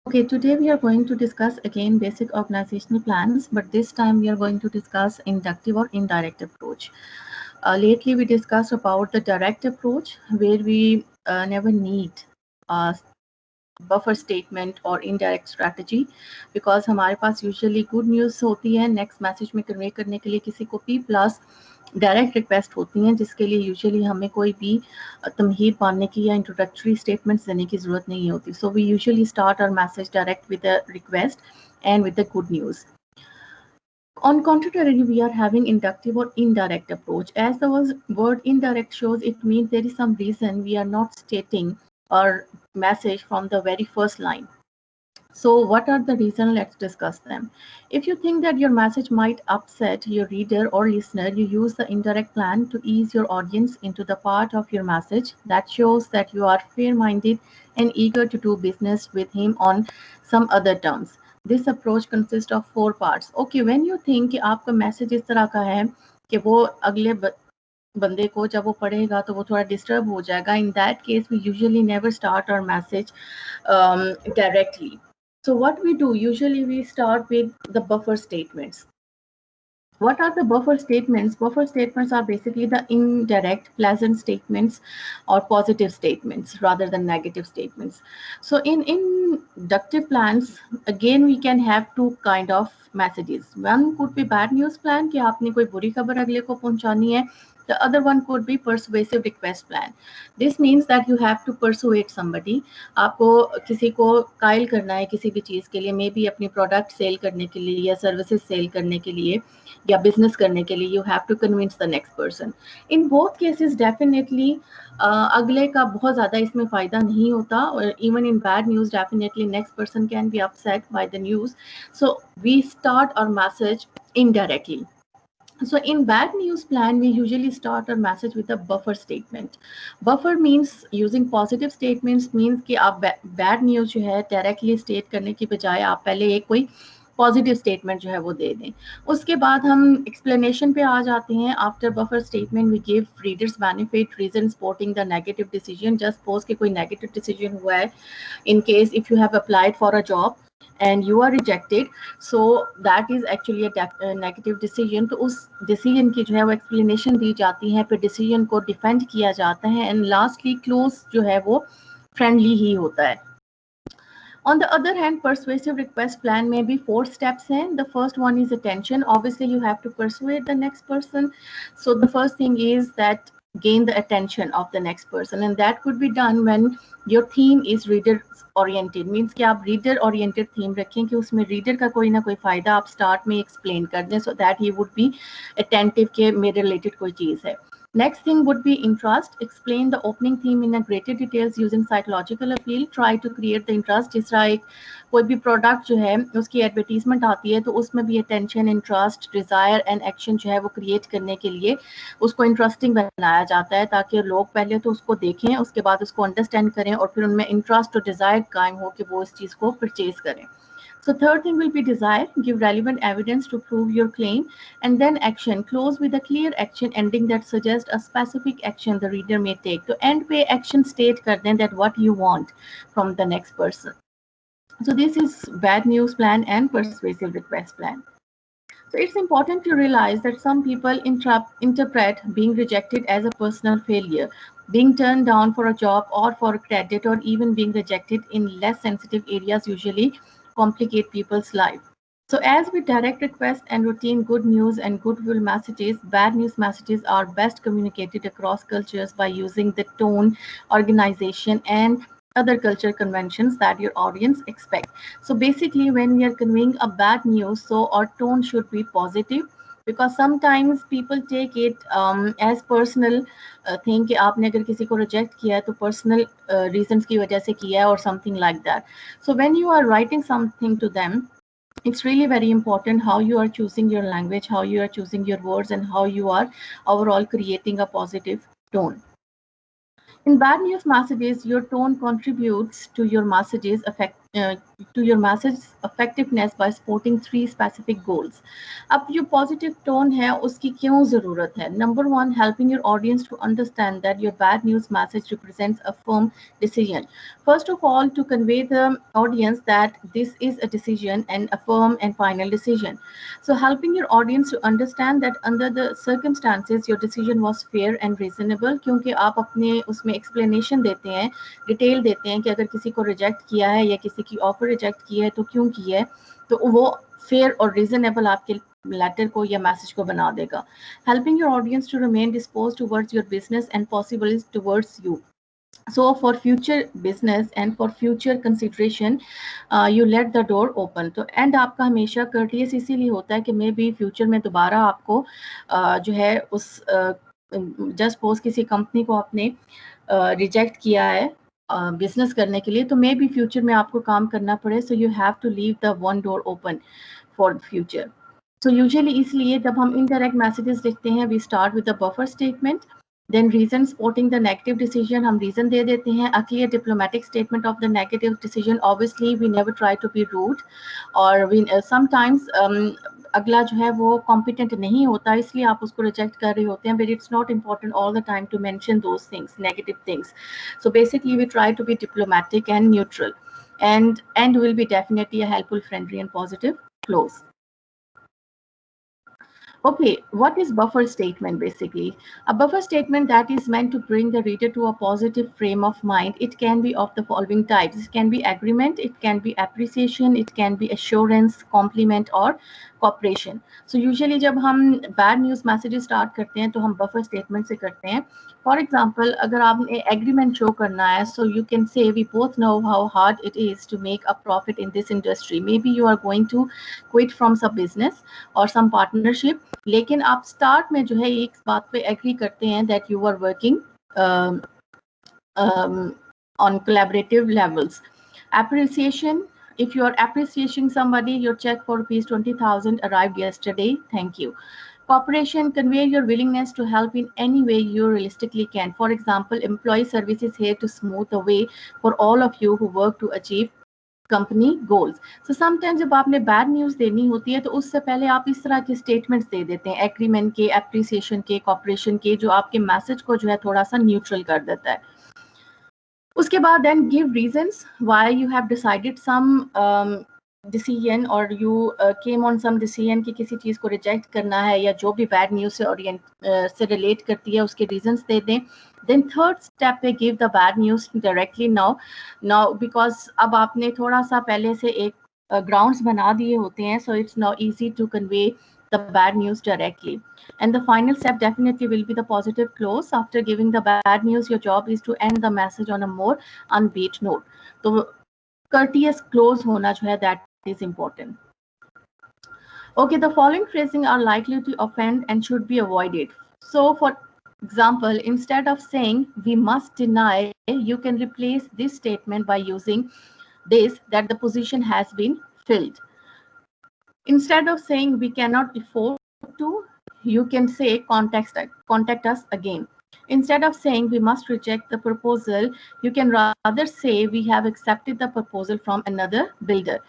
Okay, today we are going to discuss again basic organizational plans, but this time we are going to discuss inductive or indirect approach. Lately, we discussed about the direct approach where we never need a buffer statement or indirect strategy because हमारे पास usually good news होती है next message में convey करने के लिए किसी को भी plus डायरेक्ट रिक्वेस्ट होती हैं जिसके लिए यूजुअली हमें कोई भी तमहीद मानने की या इंट्रोडक्टरी स्टेटमेंट्स देने की ज़रूरत नहीं होती so we usually start our message direct with a request and with the good news. On contrary, we are having inductive or indirect approach. As the word indirect shows, it means there is some reason we are not stating our message from the very first line. So what are the reasons? Let's discuss them. If you think that your message might upset your reader or listener, you use the indirect plan to ease your audience into the part of your message that shows that you are fair-minded and eager to do business with him on some other terms. This approach consists of 4 parts. Okay, when you think कि आपका message इस तरह का है कि वो अगले बंदे को जब वो पढ़ेगा तो वो थोड़ा डिस्टर्ब हो जाएगा, in that case we usually never start our message directly. So what we do, usually we start with the buffer statements. What are the buffer statements? Buffer statements are basically the indirect pleasant statements or positive statements rather than negative statements. So in inductive plans, again we can have two kind of messages. One could be bad news plan कि आपने कोई बुरी खबर अगले को पहुंचानी है. The other one could be persuasive request plan. This means that you have to persuade somebody. आपको किसी को कायल करना है किसी भी चीज़ के लिए, मे बी अपनी प्रोडक्ट सेल करने के लिए या सर्विसेज सेल करने के लिए या बिजनेस करने के लिए, you have to convince the next person. In both cases definitely अगले का बहुत ज़्यादा इसमें फ़ायदा नहीं होता, और even in bad news definitely next person can be upset by the news. So we start our message indirectly. So in bad news plan, we usually start our message with a buffer statement. Buffer means using positive statements, means कि आप bad news जो है directly state करने की बजाय आप पहले एक कोई पॉजिटिव स्टेटमेंट जो है वो दे दें. उसके बाद हम एक्सप्लेनेशन पे आ जाते हैं. After buffer statement we give readers benefit reason supporting the negative decision. Just suppose कि कोई नेगेटिव डिसीजन हुआ है, in case if you have applied for a job and you are rejected, so that is actually a negative decision. तो उस decision की जो है वो एक्सप्लेनेशन दी जाती है, फिर डिसीजन को डिफेंड किया जाता है, एंड लास्टली क्लोज जो है वो फ्रेंडली ही होता है. On the other hand, persuasive request plan may be 4 steps in. The first one is attention. Obviously, you have to persuade the next person. So the first thing is that gain the attention of the next person, and that could be done when your theme is reader oriented. Means कि आप reader oriented theme रखें कि उसमें reader का कोई ना कोई फायदा आप start में explain कर दें, so that he would be attentive के मेरे related कोई चीज़ है. Next thing would be interest. Explain the opening theme in a greater details using psychological appeal. Try to create the interest. जिस तरह एक कोई भी प्रोडक्ट जो है उसकी एडवर्टीजमेंट आती है तो उसमें भी attention, interest, desire and action जो है वो क्रिएट करने के लिए उसको इंटरेस्टिंग बनाया जाता है, ताकि लोग पहले तो उसको देखें, उसके बाद उसको अंडरस्टैंड करें और फिर उनमें इंटरेस्ट और डिज़ायर कायम हो कि वो इस चीज़ को परचेज करें. So third thing will be desire. Give relevant evidence to prove your claim. And then action. Close with a clear action ending that suggests a specific action the reader may take. To end पे action state कर दें that what you want from the next person. So this is bad news plan and persuasive request plan. So it's important to realize that some people interpret being rejected as a personal failure. Being turned down for a job or for credit or even being rejected in less sensitive areas usually complicate people's life. So as with direct request and routine good news and goodwill messages, bad news messages are best communicated across cultures by using the tone, organization, and other culture conventions that your audience expect. So basically, when we are conveying a bad news, so our tone should be positive, because sometimes people take it as personal thing कि आपने अगर किसी को reject किया है तो personal reasons की वजह से किया है or something like that. So when you are writing something to them, it's really very important how you are choosing your language, how you are choosing your words, and how you are overall creating a positive tone. In bad news messages, your tone contributes to your message's uh, to your message effectiveness by supporting 3 specific goals. अब जो positive tone है उसकी क्यों ज़रूरत है? Number 1, helping your audience to understand that your bad news message represents a firm decision. First of all, to convey the audience that this is a decision and a firm and final decision. So helping your audience to understand that under the circumstances your decision was fair and reasonable, क्योंकि आप अपने उसमें explanation देते हैं, detail देते हैं कि अगर किसी को रिजेक्ट किया है या किसी की ऑफर रिजेक्ट की है तो क्यों की है, तो वो फेयर और रीजनेबल आपके लेटर को या मैसेज को बना देगा. Helping your audience to remain dispose towards your business and possible towards you. So for future business and for future consideration, you let the door open. तो एंड आपका हमेशा courteous इसीलिए होता है कि मे बी फ्यूचर में दोबारा आपको जो है उस जस्ट सपोज किसी कंपनी को आपने रिजेक्ट किया है बिजनेस करने के लिए, तो मे बी फ्यूचर में आपको काम करना पड़े. So you have to leave the one door open for future. So usually इसलिए जब हम इनडायरेक्ट मैसेजेस लिखते हैं we start with the buffer statement. Then reason supporting the negative decision, हम reason दे देते हैं. A clear diplomatic statement of the negative decision. Obviously we never try to be rude, or we sometimes अगला जो है वो competent नहीं होता इसलिए आप उसको reject कर रहे होते हैं, but it's not important all the time to mention those things, negative things. So basically we try to be diplomatic and neutral, and will be definitely a helpful, friendly and positive close. Okay, what is buffer statement basically? A buffer statement that is meant to bring the reader to a positive frame of mind. It can be of the following types. It can be agreement, it can be appreciation, it can be assurance, compliment or cooperation. So usually जब हम bad news messages start करते हैं तो हम buffer statement से करते हैं. For example, अगर आपने agreement show करना है, so you can say we both know how hard it is to make a profit in this industry. Maybe you are going to quit from some business or some partnership, लेकिन आप start में जो है एक बात पे agree करते हैं that you are working on collaborative levels. Appreciation, if you are appreciating somebody, your check for rupees 20,000 arrived yesterday, thank you. Cooperation, convey your willingness to help in any way you realistically can. For example, employee service is here to smooth the way for all of you who work to achieve company goals. So sometimes जब आपने bad news देनी होती है तो उससे पहले आप इस तरह के स्टेटमेंट्स दे देते हैं, एग्रीमेंट के, एप्रिसिएशन के, कॉपरेशन के, जो आपके मैसेज को जो है थोड़ा सा न्यूट्रल कर देता है. उसके बाद then give reasons why you have decided some decision और you came on some decision कि किसी चीज़ को रिजेक्ट करना है या जो भी बैड न्यूज़ से रिलेट करती है उसके रीजंस दे दें. Then third step पे give the bad news directly now because अब आपने थोड़ा सा पहले से एक grounds बना दिए होते हैं, so it's now easy to convey the bad news directly. And the final step definitely will be the positive close. After giving the bad news, your job is to end the message on a more upbeat note. तो courteous close होना जो है that is important. Okay, the following phrasing are likely to offend and should be avoided. So for example, instead of saying we must deny, you can replace this statement by using this, that the position has been filled. Instead of saying we cannot afford to, you can say contact us again. Instead of saying we must reject the proposal, you can rather say we have accepted the proposal from another builder.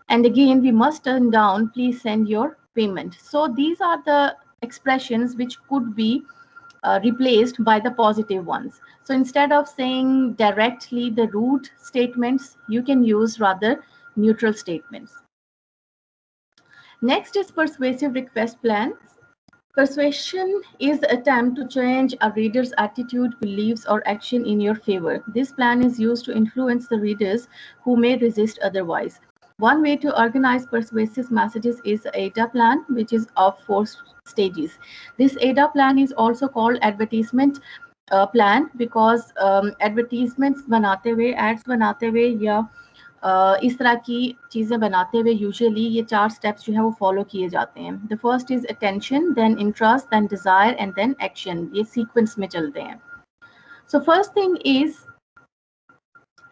And again, we must turn down, please send your payment. So these are the expressions which could be replaced by the positive ones. So instead of saying directly the rude statements, you can use rather neutral statements. Next is persuasive request plans. Persuasion is the attempt to change a reader's attitude, beliefs, or action in your favor. This plan is used to influence the readers who may resist otherwise. One way to organize persuasive messages is AIDA plan, which is of 4 stages. This AIDA plan is also called advertisement plan because advertisements बनाते हुए, ads बनाते हुए या इस तरह की चीज़ें बनाते हुए यूजुअली ये 4 स्टेप्स जो है वो फॉलो किए जाते हैं. The first is attention, then interest, then desire and then action. ये सीक्वेंस में चलते हैं. So first thing is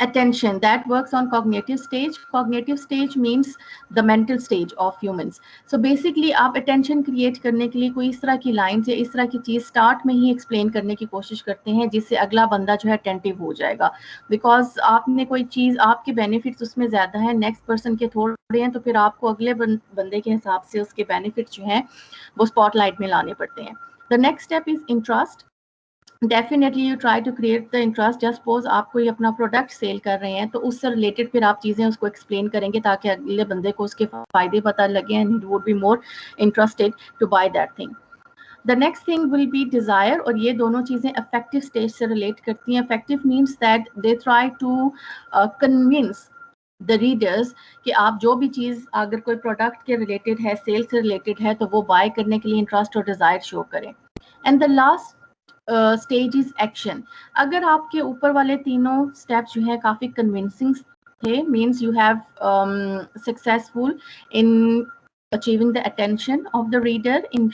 attention that works on cognitive stage. Cognitive stage means the mental stage of humans. So basically आप attention create करने के लिए कोई इस तरह की lines या इस तरह की चीज start में ही explain करने की कोशिश करते हैं जिससे अगला बंदा जो है attentive हो जाएगा, because आपने कोई चीज आपके benefits उसमें ज्यादा है, next person के थोड़े हैं, तो फिर आपको अगले बंदे के हिसाब से उसके benefits जो हैं वो spotlight में लाने पड़ते हैं. The next step is interest. Definitely you try to create the interest. Just suppose आप कोई अपना प्रोडक्ट सेल कर रहे हैं तो उससे रिलेटेड फिर आप चीज़ें उसको एक्सप्लेन करेंगे ताकि अगले बंदे को उसके फायदे पता लगे and he would be more interested to buy that thing. The next thing will be desire, और ये दोनों चीज़ें अफेक्टिव स्टेज से रिलेट करती हैं. Affective means that they try to convince the readers कि आप जो भी चीज़ अगर कोई प्रोडक्ट के रिलेटेड है, सेल से रिलेटेड है, तो वो बाय करने के लिए इंटरेस्ट और डिज़ायर शो करें. And the last stage is action. अगर आपके ऊपर वाले तीनों स्टेप्स जो है काफी कन्विंसिंग थे, means you have successful in achieving the attention of the reader, in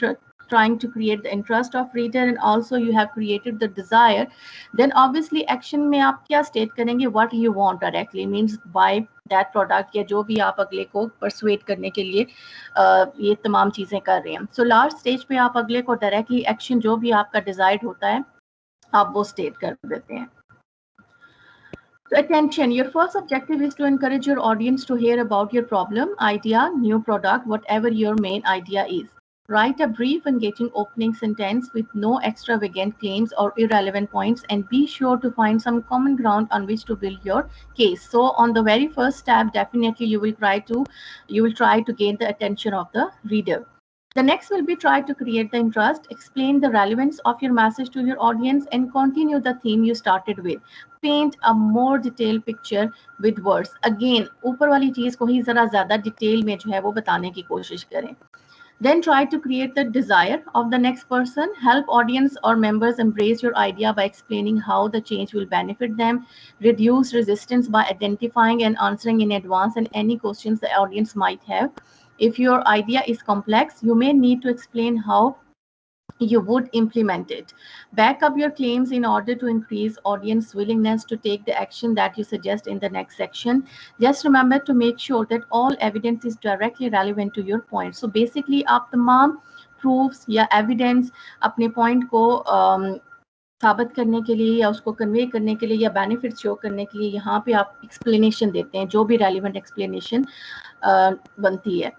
trying to create the interest of reader, and also you have created the desire, then obviously action में आप क्या state करेंगे, what you want directly, means buy that product, या जो भी आप अगले को persuade करने के लिए ये तमाम चीजें कर रहे हैं. So लास्ट स्टेज पे आप अगले को डायरेक्टली एक्शन जो भी आपका डिजायर्ड होता है आप वो स्टेट कर देते हैं. So attention, your first objective is to encourage your audience to hear about your problem, idea, new product, whatever your main idea is. Write a brief, engaging opening sentence with no extravagant claims or irrelevant points, and be sure to find some common ground on which to build your case. So on the very first tab, definitely you will try to gain the attention of the reader. The next will be try to create the interest, explain the relevance of your message to your audience, and continue the theme you started with. Paint a more detailed picture with words. Again, ऊपर वाली चीज को ही जरा ज्यादा detail में जो है वो बताने की कोशिश करें. Then try to create the desire of the next person. Help audience or members embrace your idea by explaining how the change will benefit them. Reduce resistance by identifying and answering in advance and any questions the audience might have. If your idea is complex, you may need to explain how you would implement it. Back up your claims in order to increase audience willingness to take the action that you suggest in the next section. Just remember to make sure that all evidence is directly relevant to your point. So basically आप तमाम proofs या evidence अपने point को साबित करने के लिए या उसको कन्वे करने के लिए या बेनिफिट शो करने के लिए यहाँ पे आप एक्सप्लेनेशन देते हैं, जो भी रेलिवेंट एक्सप्लेनेशन बनती है.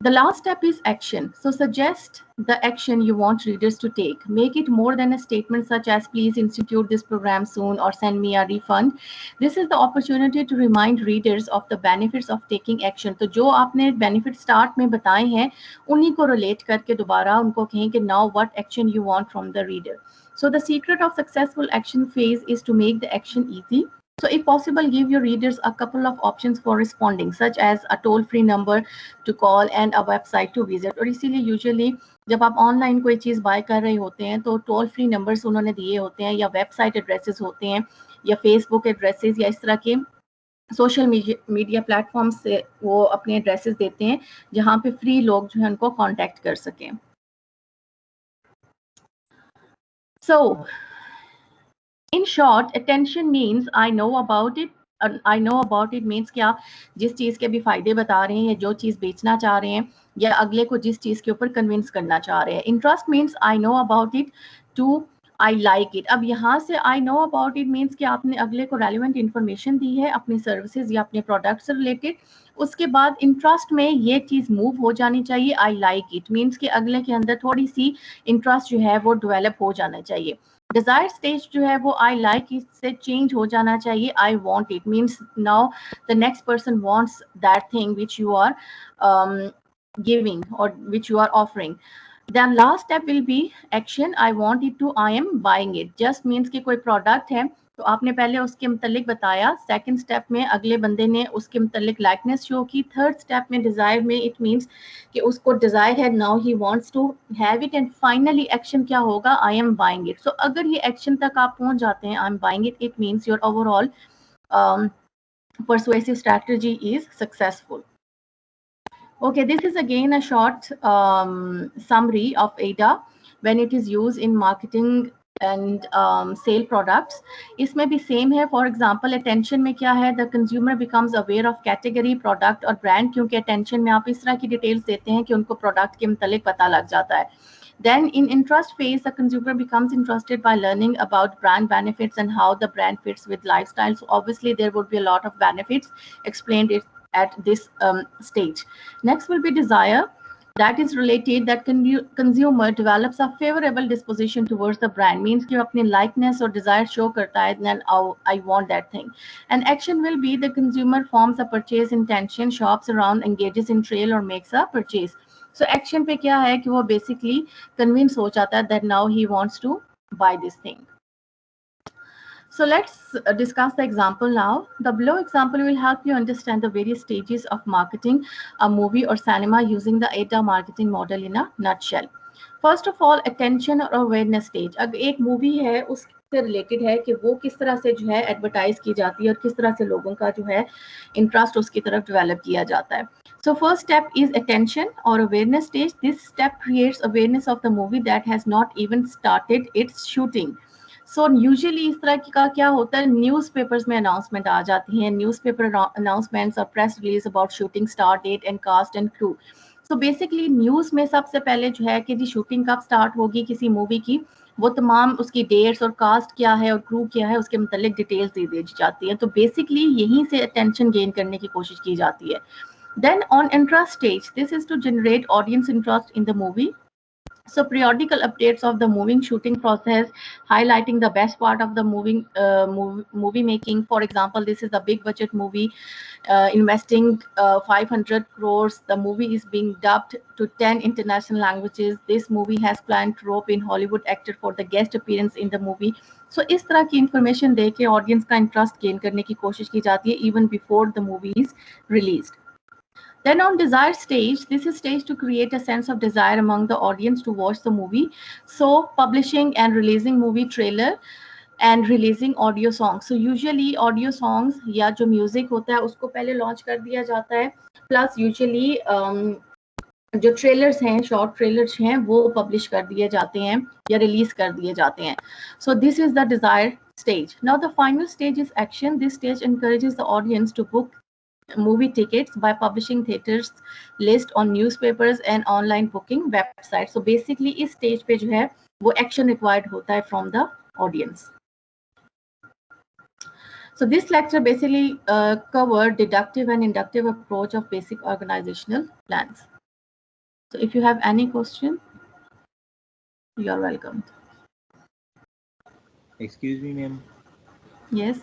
The last step is action. So suggest the action you want readers to take. Make it more than a statement such as please institute this program soon or send me a refund. This is the opportunity to remind readers of the benefits of taking action. तो जो आपने benefit start में बताए हैं उन्हीं को relate करके दोबारा उनको कहें कि now what action you want from the reader. So the secret of successful action phase is to make the action easy. So if possible, give your readers a couple of options for responding, such as a toll-free number to call and a website to visit. और इसीलिए usually जब आप online कोई चीज़ bye कर रहे होते हैं तो टोल फ्री नंबर्स उन्होंने दिए होते हैं या वेबसाइट एड्रेसेस होते हैं या फेसबुक एड्रेसेस या इस तरह के सोशल मीडिया प्लेटफॉर्म से वो अपने एड्रेसेस देते हैं जहाँ पे फ्री लोग जो है उनको कांटेक्ट कर सकें. So in short, attention means I know about it. I know about it means कि आप जिस चीज़ के भी फायदे बता रहे हैं या जो चीज़ बेचना चाह रहे हैं या अगले को जिस चीज़ के ऊपर कन्विंस करना चाह रहे हैं. Interest means I know about it to I like it. अब यहाँ से I know about it means कि आपने अगले को रेलिवेंट इन्फॉर्मेशन दी है अपनी सर्विसेज या अपने प्रोडक्ट से रिलेटेड. उसके बाद इंटरेस्ट में ये चीज़ मूव हो जानी चाहिए. आई लाइक इट मीन्स कि अगले के अंदर थोड़ी सी इंटरेस्ट जो है वो डेवलप हो जाना चाहिए. डिजायर स्टेज जो है वो आई लाइक इससे चेंज हो जाना चाहिए I want it. Means now the next person wants that thing which you are giving और which you are offering. Then last step will be action. I want it to I am buying it. Just means कि कोई product है तो आपने पहले उसके मुतल्लिक बताया. Second step में अगले बंदे ने उसके मुतल्लिक लाइकनेस शो की. थर्ड स्टेप में डिज़ायर में इट मीन्स कि उसको डिज़ायर है, now he wants to have it. And finally action क्या होगा, आई एम बाइंग इट. सो अगर ये एक्शन तक आप पहुंच जाते हैं, I am buying it, it means your overall persuasive strategy is successful. Okay, this is again a short summary of AIDA when it is used in marketing and sale products. इसमें भी same है. For example, attention में क्या है, the consumer becomes aware of category, product और brand, क्योंकि attention में आप इस तरह की details देते हैं कि उनको product के मतलब पता लग जाता है. Then in interest phase, the consumer becomes interested by learning about brand benefits and how the brand fits with lifestyle. So obviously there would be a lot of benefits explained at this stage. Next will be desire. That is related that consumer develops a favorable disposition towards the brand, means कि अपनी likeness or desire show करता है, then I want that thing. And action will be the consumer forms a purchase intention, shops around, engages in trail or makes a purchase. So action पे क्या है कि वो basically convince हो जाता है that now he wants to buy this thing. So let's discuss the example now. The below example will help you understand the various stages of marketing a movie or cinema using the AIDA marketing model in a nutshell. First of all, attention or awareness stage. अब एक movie है उससे related है कि वो किस तरह से जो है एडवर्टाइज की जाती है और किस तरह से लोगों का जो है इंटरेस्ट उसकी तरफ डेवलप किया जाता है. So first step is attention or awareness stage. This step creates awareness of the movie that has not even started its shooting. So usually इस तरह का क्या होता है, न्यूज़पेपर्स में अनाउंसमेंट आ जाती हैं, न्यूज़पेपर अनाउंसमेंट्स और press release about shooting start date and cast and crew. So basically news में सबसे पहले जो है कि जी शूटिंग कब स्टार्ट होगी किसी मूवी की, वो तमाम उसकी डेट्स और कास्ट क्या है और क्रू क्या है उसके मतलब डिटेल्स दे दी जाती हैं. तो बेसिकली यहीं से अटेंशन गेन करने की कोशिश की जाती है. Then on interest stage, this is to generate audience interest in the movie. So periodical updates of the moving shooting process, highlighting the best part of the movie making. For example, this is a big budget movie, investing 500 crores. The movie is being dubbed to 10 international languages. This movie has planned to rope in Hollywood actor for the guest appearance in the movie. So इस तरह की information दे के audience का interest gain करने की कोशिश की जाती है even before the movie is released. Then on desire stage, this is stage to create a sense of desire among the audience to watch the movie. So publishing and releasing movie trailer and releasing audio songs. So usually audio songs या जो music होता है उसको पहले launch कर दिया जाता है. Plus usually जो trailers हैं, short trailers हैं, वो publish कर दिए जाते हैं या release कर दिए जाते हैं. So this is the desire stage. Now the final stage is action. This stage encourages the audience to book movie tickets by publishing theaters list on newspapers and online booking websites. So basically इस stage पे जो है वो action required होता है from the audience. So this lecture basically covered deductive and inductive approach of basic organizational plans. So if you have any question, you are welcome. Excuse me, ma'am. Yes.